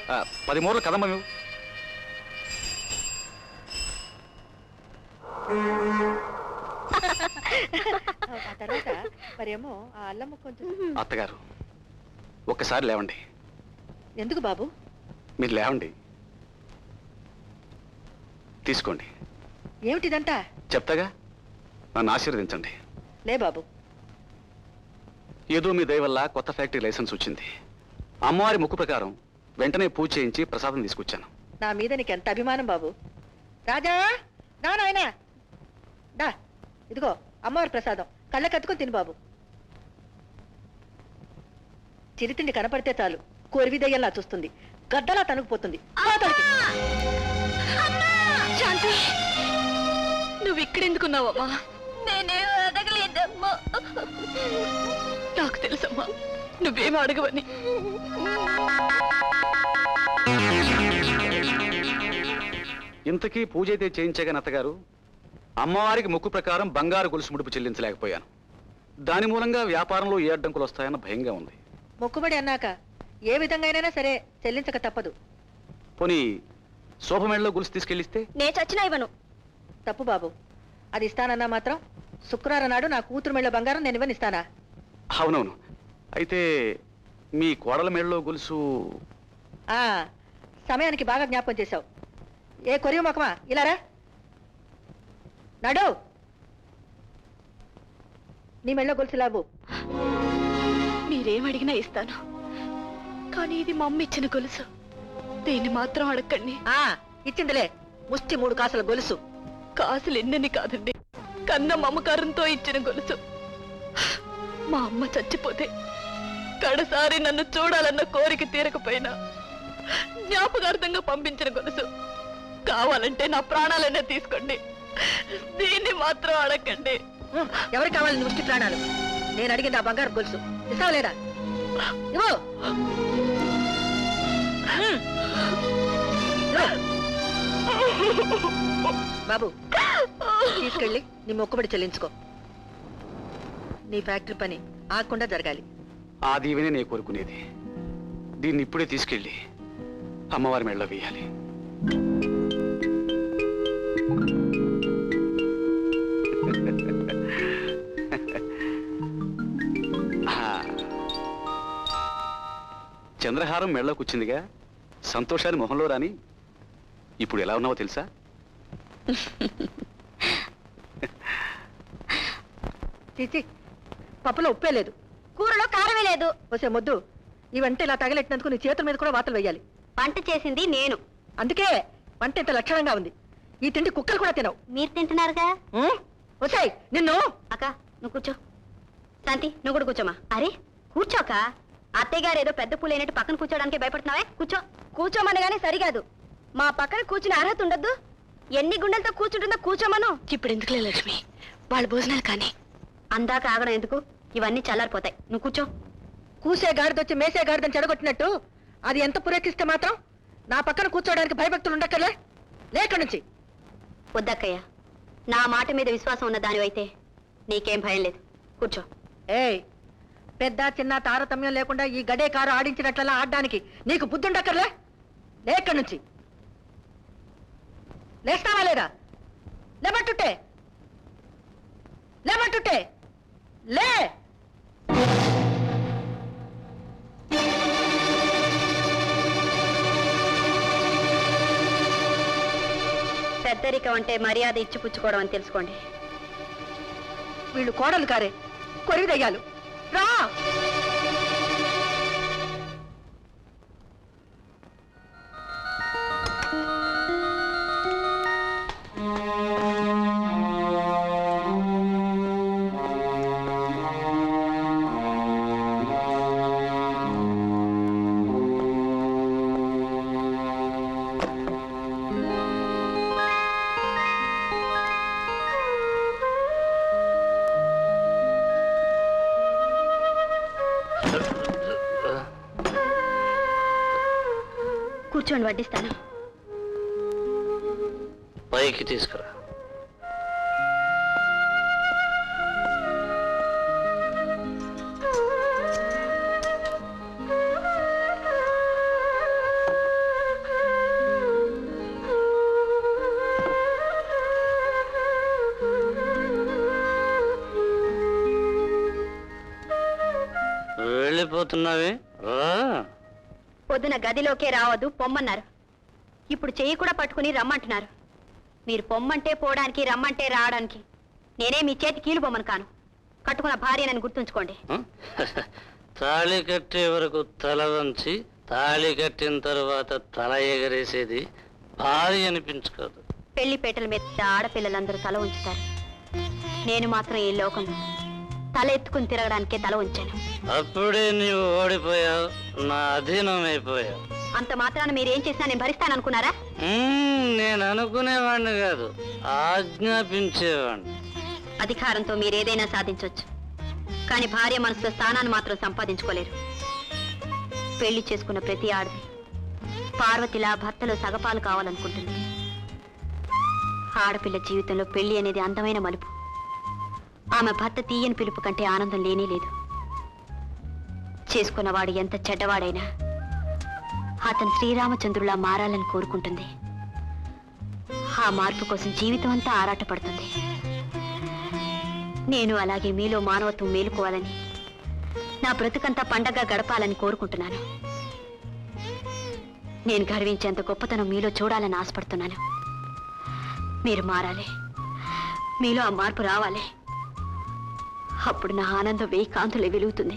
10 మూరలు కదమ్మ నువ్వు. అత్తగారు ఒక్కసారి లేవండి. ఎందుకు బాబు? మీరు లేవండి, తీసుకోండి. ఏమిటిదంతా? చెప్తాగా, నన్ను ఆశీర్వదించండి. లే బాబు. ఏదో మీ దయ వల్ల కొత్త ఫ్యాక్టరీ లైసెన్స్ వచ్చింది. అమ్మవారి ముక్కు ప్రకారం వెంటనే పూజ చేయించి ప్రసాదం తీసుకొచ్చాను. నా మీద నీకు ఎంత అభిమానం బాబు. రాజా, నా నాయనా, దా ఇదిగో అమ్మవారి ప్రసాదం, కళ్ళ కత్తుకొని తిను బాబు. చిరితిండి కనపడితే చాలు కోరివి దయ్యంలా చూస్తుంది, గడ్డలా తనుకుపోతుంది. శాంతి, నువ్వు ఇక్కడెందుకున్నావమ్మా? నేనే అడగలేదమ్మా. నాకు తెలుసమ్మా, నువ్వేం అడగవని. ఇంతకీ పూజ అయితే చేయించగాని అత్తగారు, అమ్మవారికి ముక్కు ప్రకారం బంగారు గొలుసు ముడుపు చెల్లించలేకపోయాను. దాని మూలంగా వ్యాపారంలో ఏ అడ్డంకులు వస్తాయన్న భయంగా ఉంది. మొక్కుబడి అన్నాక ఏ విధంగానైనా సరే చెల్లించక తప్పదు. పోనీ శోభమేళలో గొలుసు తీసుకెళ్ళిస్తే? నే చచ్చినా ఇవ్వను. తప్పు బాబు, అది ఇస్తానన్నా మాత్రం శుక్రవారం నాడు నా కూతురు మెళ్ళ బంగారం నేను ఇవ్వనిస్తానా? అవునవును. అయితే మీ కోడల మెళ్ళలో గొలుసు? సమయానికి బాగా జ్ఞాపకం చేశావు. ఏ కొరివి మొకమా, ఇలారా నడు. నీ మెళ్ళో గొలుసు లాబు. మీరేం అడిగినా ఇస్తాను, కానీ ఇది మా అమ్మ ఇచ్చిన గొలుసు, దీన్ని మాత్రం అడగండి. ఇచ్చిందిలే, ముష్టి 3 కాసుల గొలుసు. కాసులు ఎన్నని కాదండి, కన్న మమకారంతో ఇచ్చిన గొలుసు. మా అమ్మ చచ్చిపోతే కడసారి నన్ను చూడాలన్న కోరిక తీరకపోయినా జ్ఞాపకార్థంగా పంపించిన గొలుసు. కావాలంటే నా ప్రాణాలనే తీసుకోండి, దీన్ని మాత్రం అడగండి. ఎవరికి కావాలి ముష్టి ప్రాణాలు? నేను అడిగింది ఆ బంగారు గొలుసు, ఇస్తావా లేదా? ఇవ్వు. బాబు, తీసుకెళ్ళి నీ మొక్కుబడి చెల్లించుకో. నీ ఫ్యాక్టరీ పని ఆగకుండా జరగాలి. ఆ దీవెనే నేను కోరుకునేది. దీన్ని ఇప్పుడే తీసుకెళ్ళి అమ్మవారి మెళ్ళలో వేయాలి. చంద్రహారం మెళ్ళలోకి వచ్చిందిగా, సంతోషాన్ని మొహంలో రాని. ఇప్పుడు ఎలా ఉన్నావో తెలుసా? తీసి పప్పులో ఉప్పే లేదు, కూరలో కారమే లేదు. వచ్చే మొద్దు, ఈ వంట ఇలా తగలెట్టినందుకు నీ చేతుల మీద కూడా వాతలు వేయాలి. వంట చేసింది నేను, అందుకే వంట ఇంత లక్షణంగా ఉంది. ఈ తిండి కుక్కలు కూడా తినవు. మీరు తింటున్నారుగా. వచ్చాయి నిన్ను. అక్క నువ్వు కూర్చో. శాంతి నువ్వు కూడా కూర్చోమా. అరే కూర్చోక, అత్తయ్య గారు ఏదో పెద్ద పూలు అయినట్టు పక్కన కూర్చోడానికి భయపడుతున్నావే. కూర్చో. కూర్చోమనగానే సరికాదు, మా పక్కన కూర్చుని అర్హత ఉండద్దు. ఎన్ని గుండెలతో కూర్చుంటుందో కూర్చోమను. ఇప్పుడు ఎందుకులే లక్ష్మి, వాళ్ళ భోజనాలు కానీ. అందాక ఆగడం ఎందుకు, ఇవన్నీ చల్లారిపోతాయి. నువ్వు కూర్చో. కూసే గాడిదొచ్చి మేసే గాడిదని చెడగొట్టినట్టు అది ఎంత పురేకిస్తే మాత్రం నా పక్కన కూర్చోడానికి భయభక్తులు ఉండక్కర్లే. లేక నుంచి వద్దక్కయ్య, నా మాట మీద విశ్వాసం ఉన్న దానివైతే నీకేం భయం లేదు. కూర్చో. ఏయ్, పెద్ద చిన్న తారతమ్యం లేకుండా ఈ గడే కారు ఆడించినట్లలా ఆడడానికి నీకు బుద్ధి ఉండక్కర్లే. లేక నుంచి లేస్తావా లేదా? లేబట్టుంటే లేబట్టుంటే లే. పెద్దరికం అంటే మర్యాద ఇచ్చి పుచ్చుకోవడం అని తెలుసుకోండి. వీళ్ళు కోడలు కారే, కొరివిదయ్యాలు. రా. కూర్చోండి, వడ్డిస్తాను. పైకి తీసుకురా. వెళ్ళిపోతున్నావే రా. పొద్దున గదిలోకే రావద్దు పొమ్మన్నారు. ఇప్పుడు చెయ్యి కూడా పట్టుకుని రమ్మంటున్నారు. మీరు పొమ్మంటే పోవడానికి, రమ్మంటే రావడానికి. నేనే మీ చేతి కీలు బొమ్మను కాను. కట్టుకున్న భార్యనని గుర్తుంచుకోండి. తాళి కట్టే వరకు తల వంచి, తాళి కట్టిన తర్వాత తల ఎగరేసేది భార్య అనిపించుకోదు. పెళ్లిపేటల మీద ఆడపిల్లలందరూ తల ఉంచుతారు. నేను మాత్రం ఈ లోకంలో తల ఎత్తుకుని తిరగడానికే తల ఉంచాను. అప్పుడే నీవు ఓడిపోయావు, నా అధీనం అయిపోయావు. అంత మాత్రాన మీరేం చేసినా నేను భరిస్తాననుకున్నారా? నేను అనుకునేవాడిని కాదు, ఆజ్ఞాపించేవాడిని. అధికారంతో మీరేదైనా సాధించవచ్చు, కానీ భార్య మనసులో స్థానాన్ని మాత్రం సంపాదించుకోలేరు. పెళ్లి చేసుకున్న ప్రతి ఆడది పార్వతిలా భర్తలో సగపాలు కావాలనుకుంటుంది. ఆడపిల్ల జీవితంలో పెళ్లి అనేది అందమైన మలుపు. ఆమె భర్త తీయని పిలుపు కంటే ఆనందం లేనే లేదు. చేసుకున్నవాడు ఎంత చెడ్డవాడైనా అతను శ్రీరామచంద్రులా మారాలని కోరుకుంటుంది. ఆ మార్పు కోసం జీవితం అంతా ఆరాటపడుతుంది. నేను అలాగే మీలో మానవత్వం మేలుకోవాలని, నా బ్రతుకంతా పండగగా గడపాలని కోరుకుంటున్నాను. నేను గర్వించేంత గొప్పతనం మీలో చూడాలని ఆశపడుతున్నాను. మీరు మారాలి, మీలో ఆ మార్పు రావాలి. అప్పుడు నా ఆనందం 1000 కాంతులే వెలుగుతుంది,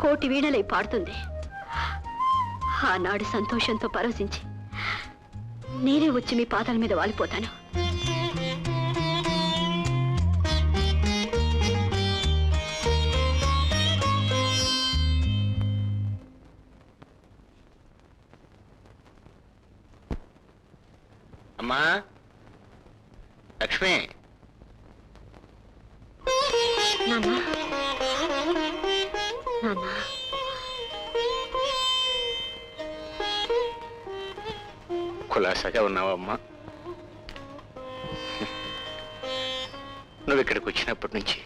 కోటి వీణలై పాడుతుంది. ఆనాడు సంతోషంతో పరవశించి నేనే వచ్చి మీ పాదాల మీద వాలిపోతాను. అమ్మా లక్ష్మి, నాన్న, నాన్న, కులాసాగా ఉన్నావమ్మా? నువ్వు ఇక్కడికి వచ్చినప్పటి నుంచి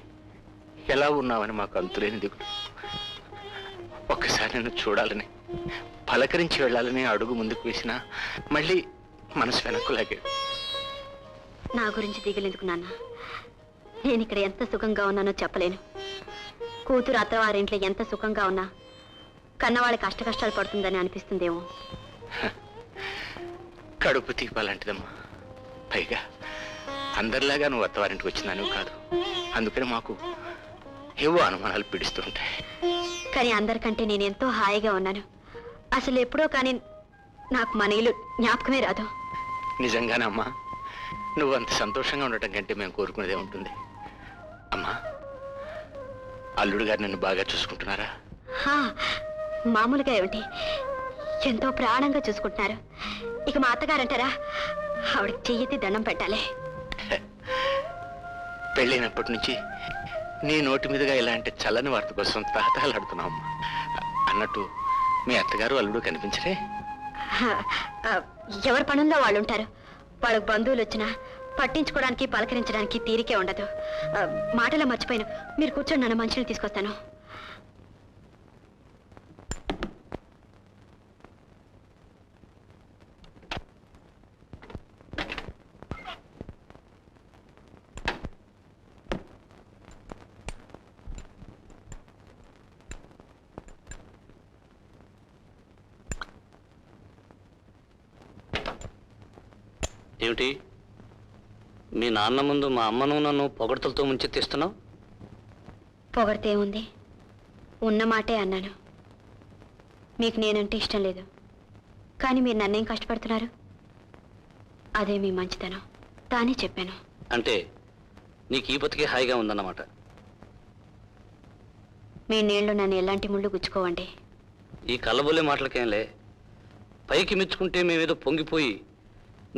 ఎలా ఉన్నావని మాకు అంతులేని దిగులు. ఒక్కసారి నిన్ను చూడాలని, పలకరించి వెళ్ళాలని అడుగు ముందుకు వేసినా మళ్ళీ మనసు వెనక్కు లాగాడు. నా గురించి దిగలేందుకు నాన్న. నేను ఇక్కడ ఎంత సుఖంగా ఉన్నానో చెప్పలేను. కూతురు అత్తవారింట్లో ఎంత సుఖంగా ఉన్నా కన్నవాళ్ళకి కష్టాలు పడుతుందని అనిపిస్తుందేమో. కడుపు తీపాలంటిదమ్మా. పైగా అందరిలాగా నువ్వు అత్తవారింటికి వచ్చిందాను కాదు, అందుకని మాకు ఏవో అనుమానాలు పిడుస్తూ ఉంటాయి. కానీ అందరికంటే నేను ఎంతో హాయిగా ఉన్నాను. అసలు ఎప్పుడో కానీ నాకు మన ఇల్లు జ్ఞాపకమే రాదు. నిజంగానే అమ్మా, నువ్వు అంత సంతోషంగా ఉండటం కంటే మేము కోరుకునేదే ఉంటుంది. అమ్మా, అల్లుడు గారు నన్ను బాగా చూసుకుంటున్నారా? మామూలుగా ఏమిటి, ఎంతో ప్రాణంగా చూసుకుంటున్నారు. ఇక మా అత్తగారంటారా, ఆవిడకి చెయ్యెత్తి దండం పెట్టాలి. పెళ్ళైనప్పటి నుంచి నీ నోటి మీదుగా ఇలాంటి చల్లని వార్త కోసం తాతాలాడుతున్నావు అమ్మా. అన్నట్టు మీ అత్తగారు అల్లుడు కనిపించరే? ఎవరి పనుల్లో వాళ్ళు ఉంటారు. వాళ్ళకు బంధువులు వచ్చినా పట్టించుకోవడానికి, పలకరించడానికి తీరికే ఉండదు. మాటలో మర్చిపోయాను, మీరు కూర్చొని నన్ను మంచిని తీసుకొస్తాను. ఏమిటి, మీ నాన్న ముందు మా అమ్మను నన్ను పొగడ్తలతో ముంచెత్తిస్తున్నావు? పొగడితే ఉంది, ఉన్న మాటే అన్నాను. మీకు నేనంటే ఇష్టం లేదు, కానీ మీరు నన్నేం కష్టపడుతున్నారు? అదే మీ మంచితనం, తానే చెప్పాను. అంటే నీకు ఈ బతికే హాయిగా ఉందన్నమాట. మీ నీళ్లు నన్ను ఎలాంటి ముళ్ళు గుచ్చుకోవండి. ఈ కళ్ళబొల్లే మాటలకేంలే. పైకి మెచ్చుకుంటే మేమేదో పొంగిపోయి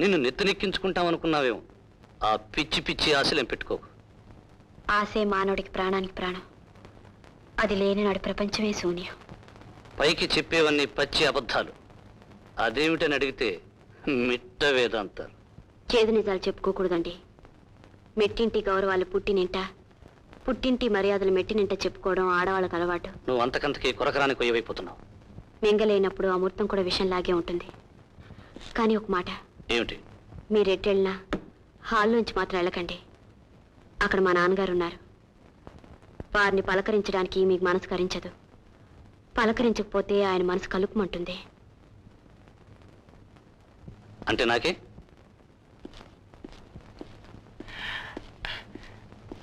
నిన్ను నెత్తినెక్కించుకుంటామనుకున్నావేమో. ఆ పిచ్చి పిచ్చి ఆశలేం పెట్టుకోకు. ఆశే మానవుడికి ప్రాణానికి ప్రాణం. అది లేని నాడు ప్రపంచమే శూన్యం. పైకి చెప్పేవన్నీ పచ్చి అబద్ధాలు. అదేమిటని అడిగితే మిట్ట వేదాంతాలు. చేదు నిజాలు చెప్పుకోకూడదండి. మెట్టింటి గౌరవాలు పుట్టినింట, పుట్టింటి మర్యాదలు మెట్టినింట చెప్పుకోవడం ఆడవాళ్ళకు అలవాటు. నువ్వు అంతకంతకి కొరకరాని కొయ్యవైపోతున్నావు. మింగలేనప్పుడు అమృతం కూడా విషంలాగే ఉంటుంది. కానీ ఒక మాట, ఏమిటి? మీరెట్టెళ్ళినా హాల్లోంచి మాత్రం వెళ్ళకండి. అక్కడ మా నాన్నగారు ఉన్నారు. వారిని పలకరించడానికి మీకు మనసు కరించదు. పలకరించకపోతే ఆయన మనసు కలుపుమంటుంది. అంటే నాకే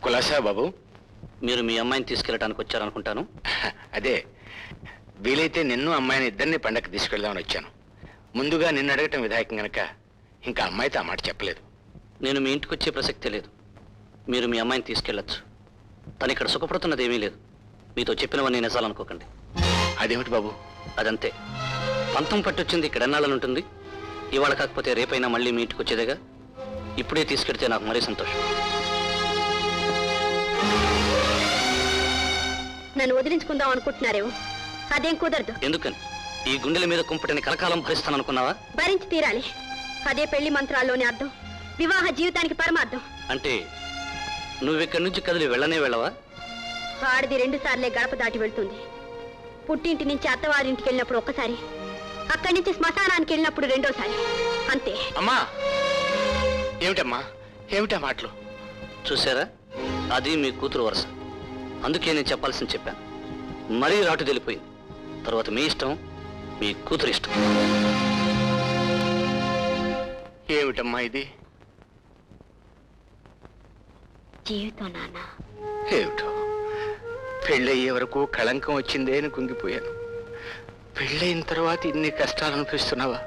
కులాసా బాబు? మీరు మీ అమ్మాయిని తీసుకెళ్ళడానికి వచ్చారనుకుంటాను. అదే, వీలైతే నిన్ను అమ్మాయిని ఇద్దరిని పండగకి తీసుకెళ్దామని వచ్చాను. ముందుగా నిన్ను అడగటం విధాయకం గనక ఇంకా అమ్మాయితో ఆ మాట చెప్పలేదు. నేను మీ ఇంటికి వచ్చే ప్రసక్తే లేదు. మీరు మీ అమ్మాయిని తీసుకెళ్ళొచ్చు. తను ఇక్కడ సుఖపడుతున్నది ఏమీ లేదు. మీతో చెప్పినవన్నీ నిజాలనుకోకండి. అదేమిటి బాబు? అదంతే. పంతం పట్టొచ్చింది ఇక్కడ ఎన్నాళ్ళని ఉంటుంది. ఇవాళ కాకపోతే రేపైనా మళ్ళీ మీ ఇంటికి వచ్చేదేగా. ఇప్పుడే తీసుకెడితే నాకు మరీ సంతోషం. నన్ను వదిలించుకుందాం అనుకుంటున్నారేమో, అదేం కుదరదు. ఎందుకని? ఈ గుండెల మీద కుంపటిని కలకాలం భరిస్తాననుకున్నావా? భరించి తీరాలి. అదే పెళ్లి మంత్రాల్లోని అర్థం, వివాహ జీవితానికి పరమార్థం. అంటే నువ్విక్కడి నుంచి కదిలి వెళ్ళనే వెళ్ళవా? ఆడిది 2 సార్లే గడప దాటి వెళ్తుంది. పుట్టింటి నుంచి అత్తవారింటికి వెళ్ళినప్పుడు ఒక్కసారి, అక్కడి నుంచి శ్మశానానికి వెళ్ళినప్పుడు 2వ సారి, అంతే. అమ్మా! ఏమిటమ్మా, ఏమిటా మాటలు? చూసారా, అది మీ కూతురు వరుస. అందుకే నేను చెప్పాల్సింది చెప్పాను. మరీ రాటు తెలిపోయింది. తర్వాత మీ ఇష్టం, మీ కూతురు ఇష్టం. ఏమిటమ్మా ఇది? జీవితం నాన్న. ఏమిటో, పెళ్ళయ్యే వరకు కళంకం వచ్చిందే అని కుంగిపోయాను. పెళ్ళయిన తర్వాత ఇన్ని కష్టాలు అనిపిస్తున్నావా?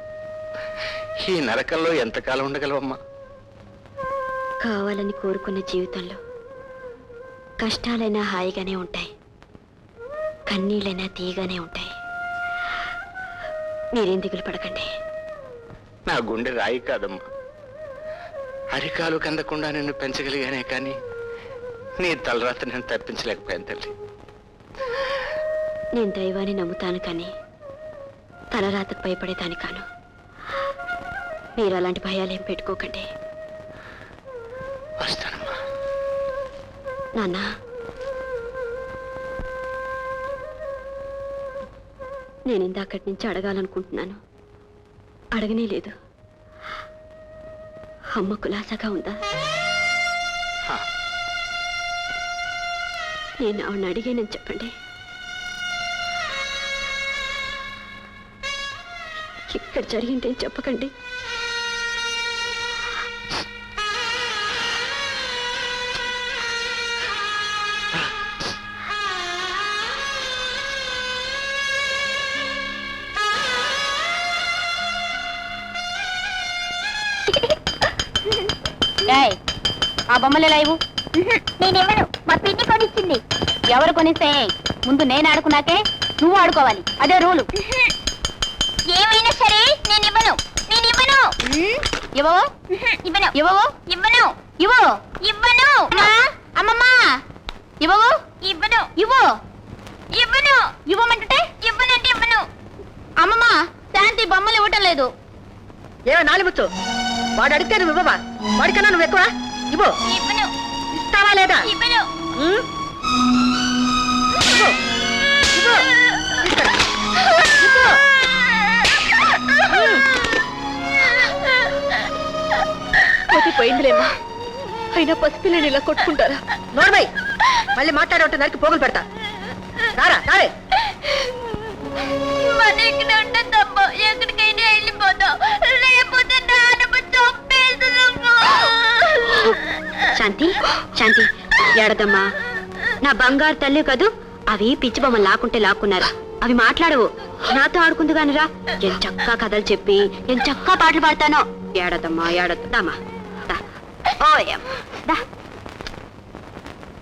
ఈ నరకంలో ఎంతకాలం ఉండగలవమ్మా? కావాలని కోరుకున్న జీవితంలో కష్టాలైనా హాయిగానే ఉంటాయి, కన్నీళ్ళైనా తీయగానే ఉంటాయి. మీరేం దిగులు పడకండి. నా గుండె రాయి కాదమ్మా. అరికాలు కందకుండా నిన్ను పెంచగలిగానే కానీ నీ తలరాత నేను తప్పించలేకపోయాను తల్లి. నేను దైవాన్ని నమ్ముతాను కానీ తలరాతకు భయపడేదాన్ని కాను. మీరు అలాంటి భయాలేం పెట్టుకోకండి. వస్తానమ్మా. నాన్న, నేను ఇందాకటి నుంచి అడగాలనుకుంటున్నాను, అడగనే లేదు. అమ్మ కులాసాగా ఉందా? హా. నేను ఆవిడని అడిగానని చెప్పండి. ఇక్కడ జరిగిందేం చెప్పకండి. ఆ బొమ్మలు ఎలా ఇవ్వు? నేనేమను, మా పిన్ని కొనిచ్చింది. ఎవరు కొనిస్తే ముందు నేను ఆడుకున్నాకే నువ్వు ఆడుకోవాలి, అదే రూలు. ఏమైనా సరే నేనివ్వను. ఇవ్వవు? ఇవ్వను. ఇవ్వవు? ఇవ్వను. ఇవ్వు. ఇవ్వను. అమ్మమ్మా ఇవ్వవు? ఇవ్వను. ఇవ్వు. ఇవ్వను. ఇవ్వమంటే ఇవ్వనంటే ఇవ్వను. అమ్మమ్మా శాంతి బొమ్మలు ఇవ్వటం లేదు. ఏమో నాలుగుచ్చు. వాడు అడిగితే నువ్వు ఇవ్వవా? వాడికన్నా నువ్వు ఎక్కువ ఇవ్వు. ఇవ్వను. ఇస్తావా లేదా? ఇవ్వను. ఉమ్? ఇవ్వు. ఇవ్వు. తీసుకురా. ఇవ్వు. పోయిందిలేమ్మా. అయినా పసిపిల్లని ఇలా కొట్టుకుంటారా? నోర్మై, మళ్ళీ మాట్లాడే నరికి పోగులు పెడతా. రారా రారే. మన ఇక్కడ ఉండద్దమ్మా, ఎక్కడికైనా వెళ్ళిపోతాం. లేకపోతే నాన్నమ్మ చంపేస్తుందమ్మా. శాంతి, శాంతి ఏడదమ్మా. నా బంగారు తల్లి కదూ, అవి పిచ్చి బొమ్మలు లాక్కుంటే లాక్కున్నారు. అవి మాట్లాడవు, నాతో ఆడుకుంది కానిరా. ఎంత చక్కా కథలు చెప్పి ఎంత చక్కా పాటలు పాడతానో. ఏడదమ్మా, ఏడద్దామా. ఓ దా.